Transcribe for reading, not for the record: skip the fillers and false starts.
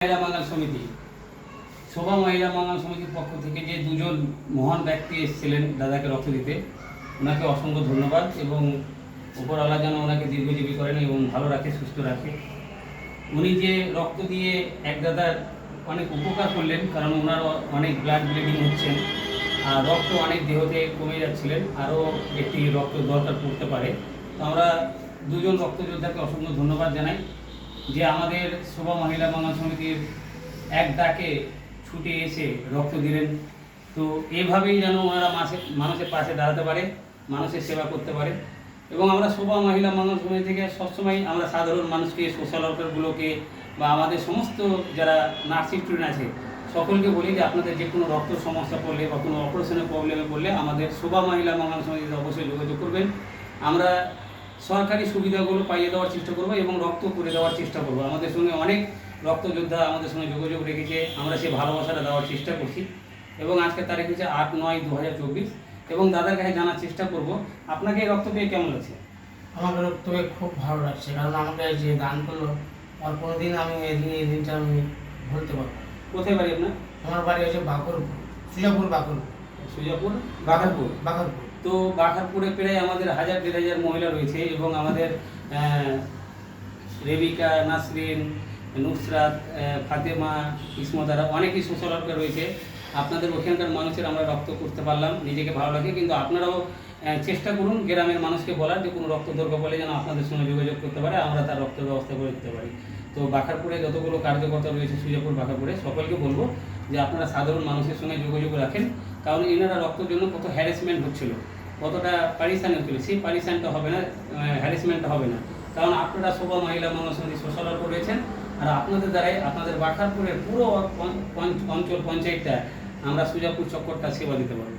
মহিলা বাঙাল সমিতি শোভা মহিলা বাঙাল সমিতির পক্ষ থেকে যে দুজন মহান ব্যক্তি এসেছিলেন দাদাকে রক্ত দিতে, ওনাকে অসংখ্য ধন্যবাদ এবং উপরওয়ালা যেন ওনাকে দীর্ঘজীবী করেন এবং ভালো রাখে, সুস্থ রাখে। উনি যে রক্ত দিয়ে এক দাদার অনেক উপকার করলেন, কারণ ওনার অনেক ব্লাড ব্লিডিং হচ্ছেন আর রক্ত অনেক দেহতে কমে যাচ্ছিলেন, আরও একটি রক্ত দরকার পড়তে পারে। তো আমরা দুজন রক্তযোদ্ধাকে অসংখ্য ধন্যবাদ জানাই যে আমাদের শোভা মহিলা বাঙাল সমিতির এক ডাকে ছুটে এসে রক্ত দিলেন। তো এভাবেই যেন ওনারা মানুষের পাশে দাঁড়াতে পারে, মানুষের সেবা করতে পারে। এবং আমরা শোভা মহিলা বাঙাল সমিতি থেকে সবসময় আমরা সাধারণ মানুষকে, সোশ্যাল ওয়ার্কারগুলোকে বা আমাদের সমস্ত যারা নার্সিং স্টুডেন্ট আছে সকলকে বলি যে আপনাদের যে কোনো রক্ত সমস্যা পড়লে বা কোনো অপারেশনের প্রবলেমে পড়লে আমাদের শোভা মহিলা বাঙাল সমিতিতে অবশ্যই যোগাযোগ করবেন। আমরা সরকারি সুবিধাগুলো পাইয়ে দেওয়ার চেষ্টা করবো এবং রক্ত করে দেওয়ার চেষ্টা করবো। আমাদের সঙ্গে অনেক রক্তযোদ্ধা আমাদের সঙ্গে যোগাযোগ রেখেছে, আমরা সেই ভালোবাসাটা দেওয়ার চেষ্টা করছি। এবং আজকের তারিখ হচ্ছে 8-9-2024 এবং দাদার কাছে জানার চেষ্টা করব আপনাকে এই রক্ত পেয়ে কেমন লাগছে। আমাকে রক্ত পেয়ে খুব ভালো লাগছে, কারণ আমাকে যে দান করলো আর কোনোদিন আমি এই দিনটা আমি ভুলতে পারবো। কোথায় বাড়ি আপনার? আমার বাড়ি হচ্ছে বাকরপুর, সুজাপুর বাকরপুর। সুজাপুর বাঘারপুর। বাকরপুর। তো বাঘারপুরে প্রায় আমাদের 1000-1500 মহিলা রয়েছে এবং আমাদের রেবিকা, নাসরিন, নুসরাত, ফাতেমা, ইসমতারা অনেকই সোশ্যাল ওয়ার্কার রয়েছে। আপনাদের ওখানকার মানুষের আমরা রক্ত করতে পারলাম, নিজেকে ভালো লাগে। কিন্তু আপনারাও চেষ্টা করুন গ্রামের মানুষকে বলার যে কোনো রক্ত দরকার বলে যেন আপনাদের সঙ্গে যোগাযোগ করতে পারে, আমরা তার রক্তের ব্যবস্থা করে দিতে পারি। তো বাঘারপুরে যতগুলো কার্যকর্তা রয়েছে সুজাপুর বাঘারপুরে সকলকে বলবো যে আপনারা সাধারণ মানুষের সঙ্গে যোগাযোগ রাখেন, কারণ এনারা রক্তের জন্য কত হ্যারাসমেন্ট হচ্ছিল, কতটা পারিশানি হচ্ছিল, সেই পারিশানটা হবে না, হ্যারাসমেন্টটা হবে না। কারণ আপনারা শোভা মহিলা বাঙাল সমিতি সোশ্যাল ওয়ার্কার রয়েছেন আর আপনাদের দ্বারাই আপনাদের বাঘারপুরের পুরো অঞ্চল পঞ্চায়েতটা আমরা সুজাপুর চক্করটা সেবা দিতে পারবো।